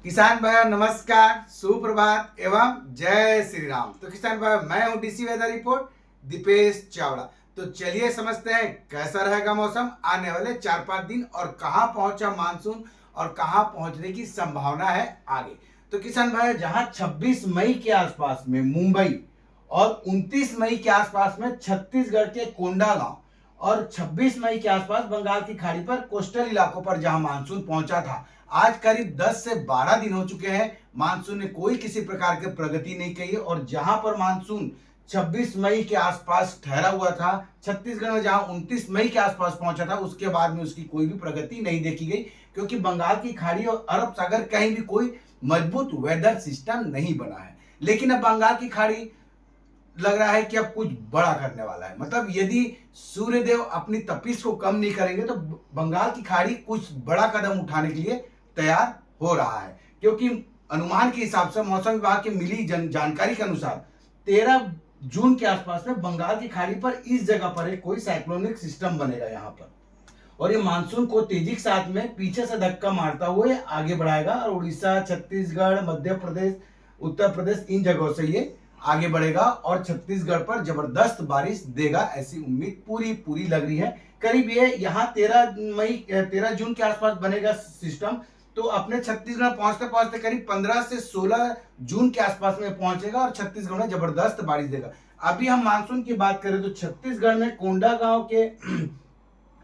किसान भाई नमस्कार, सुप्रभात एवं जय श्री राम। तो किसान भाई मैं हूं DC weather report Deepesh Chavda. तो चलिए समझते हैं कैसा रहेगा मौसम आने वाले 4-5 दिन और कहां पहुंचा मानसून और कहां पहुंचने की संभावना है आगे। तो किसान भाई जहां 26 मई के आसपास में मुंबई और 29 मई के आसपास में छत्तीसगढ़ के कोंडागांव और 26 मई के आसपास बंगाल की खाड़ी पर कोस्टल इलाकों पर जहां मानसून पहुंचा था, आज करीब 10 से 12 दिन हो चुके हैं। मानसून ने कोई किसी प्रकार की प्रगति नहीं की है और जहां पर मानसून 26 मई के आसपास ठहरा हुआ था, छत्तीसगढ़ में जहां 29 मई के आसपास पहुंचा था, उसके बाद में उसकी कोई भी प्रगति नहीं देखी गई, क्योंकि बंगाल की खाड़ी और अरब सागर कहीं भी कोई मजबूत वेदर सिस्टम नहीं बना है। लेकिन अब बंगाल की खाड़ी लग रहा है कि अब कुछ बड़ा करने वाला है। मतलब यदि सूर्यदेव अपनी तपिश को कम नहीं करेंगे तो बंगाल की खाड़ी कुछ बड़ा कदम उठाने के लिए तैयार हो रहा है, क्योंकि अनुमान के हिसाब से मौसम विभाग की मिली जानकारी के अनुसार 13 जून के आसपास में बंगाल की खाड़ी पर इस जगह पर एक कोई साइक्लोनिक सिस्टम बनेगा यहाँ पर, और ये मानसून को तेजी के साथ में पीछे से धक्का मारता हुए आगे बढ़ाएगा और उड़ीसा, छत्तीसगढ़, मध्य प्रदेश, उत्तर प्रदेश इन जगहों से ये आगे बढ़ेगा और छत्तीसगढ़ पर जबरदस्त बारिश देगा, ऐसी उम्मीद पूरी लग रही है। करीब ये यहाँ 13 जून के आसपास बनेगा सिस्टम, तो अपने छत्तीसगढ़ पहुंचते पहुंचते करीब 15 से 16 जून के आसपास में पहुंचेगा और छत्तीसगढ़ में जबरदस्त बारिश देगा। अभी हम मानसून की बात करें तो छत्तीसगढ़ में कोंडागांव के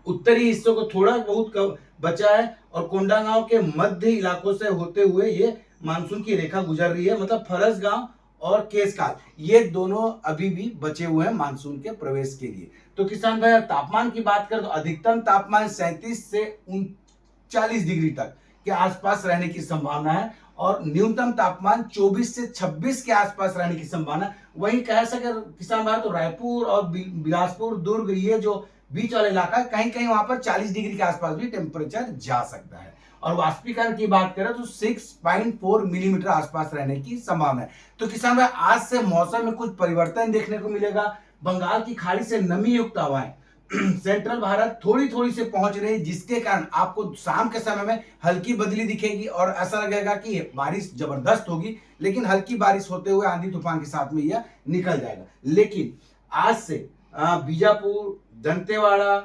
उत्तरी हिस्सों को थोड़ा बहुत बचा है और कोंडागांव के मध्य इलाकों से होते हुए ये मानसून की रेखा गुजर रही है। मतलब फरसगांव और केसकाल ये दोनों अभी भी बचे हुए हैं मानसून के प्रवेश के लिए। तो किसान भाई तापमान की बात करें तो अधिकतम तापमान 37 से 39 डिग्री तक के आसपास रहने की संभावना है और न्यूनतम तापमान 24 से 26 के आसपास रहने की संभावना। वहीं कह सके किसान भाई तो रायपुर और बिलासपुर, दुर्ग ये जो बीच वाला इलाका कहीं कहीं वहां पर 40 डिग्री के आसपास भी टेम्परेचर जा सकता है। और वाष्पीकरण की बात करें तो 6.4 मिलीमीटर आसपास रहने की संभावना है। तो किसान भाई आज से मौसम में कुछ परिवर्तन देखने को मिलेगा। बंगाल की खाड़ी से नमी युक्त हवाएं सेंट्रल भारत थोड़ी थोड़ी से पहुंच रही है, जिसके कारण आपको शाम के समय में हल्की बदली दिखेगी और ऐसा लगेगा कि बारिश जबरदस्त होगी, लेकिन हल्की बारिश होते हुए आंधी तूफान के साथ में यह निकल जाएगा। लेकिन आज से बीजापुर, दंतेवाड़ा,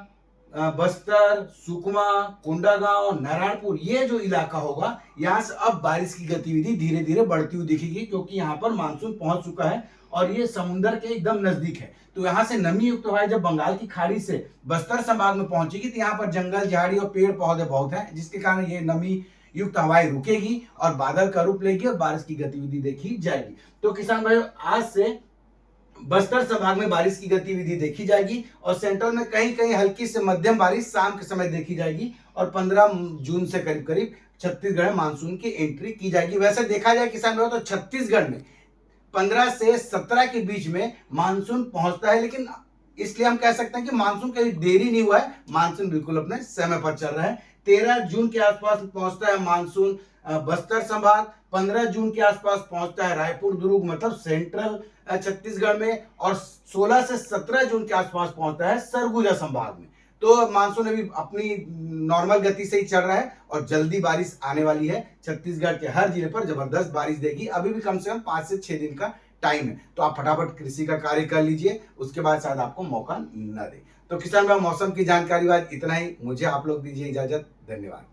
बस्तर, सुकमा, कोंडागांव, नारायणपुर ये जो इलाका होगा, यहाँ से अब बारिश की गतिविधि धीरे धीरे बढ़ती हुई दिखेगी, क्योंकि यहाँ पर मानसून पहुंच चुका है और ये समुद्र के एकदम नजदीक है। तो यहाँ से नमी युक्त हवाएं जब बंगाल की खाड़ी से बस्तर संभाग में पहुंचेगी तो यहाँ पर जंगल, झाड़ी और पेड़ पौधे बहुत हैं, जिसके कारण ये नमी युक्त हवाएं रुकेगी और बादल का रूप लेगी और बारिश की गतिविधि देखी जाएगी। तो किसान भाइयों आज से बस्तर संभाग में बारिश की गतिविधि देखी जाएगी और सेंट्रल में कहीं कहीं हल्की से मध्यम बारिश शाम के समय देखी जाएगी और 15 जून से करीब करीब छत्तीसगढ़ में मानसून की एंट्री की जाएगी। वैसे देखा जाए किसान भाइयों तो छत्तीसगढ़ में 15 से 17 के बीच में मानसून पहुंचता है, लेकिन इसलिए हम कह सकते हैं कि मानसून कहीं देरी नहीं हुआ है, मानसून बिल्कुल अपने समय पर चल रहा है। 13 जून के आसपास पहुंचता है मानसून बस्तर संभाग, 15 जून के आसपास पहुंचता है रायपुर, दुर्ग मतलब सेंट्रल छत्तीसगढ़ में, और 16 से 17 जून के आसपास पहुंचता है सरगुजा संभाग में। तो मानसून अभी अपनी नॉर्मल गति से ही चल रहा है और जल्दी बारिश आने वाली है। छत्तीसगढ़ के हर जिले पर जबरदस्त बारिश देगी। अभी भी कम से कम 5 से 6 दिन का टाइम है, तो आप फटाफट कृषि का कार्य कर लीजिए, उसके बाद शायद आपको मौका न दे। तो किसान भाई मौसम की जानकारी बाद इतना ही, मुझे आप लोग दीजिए इजाजत, धन्यवाद।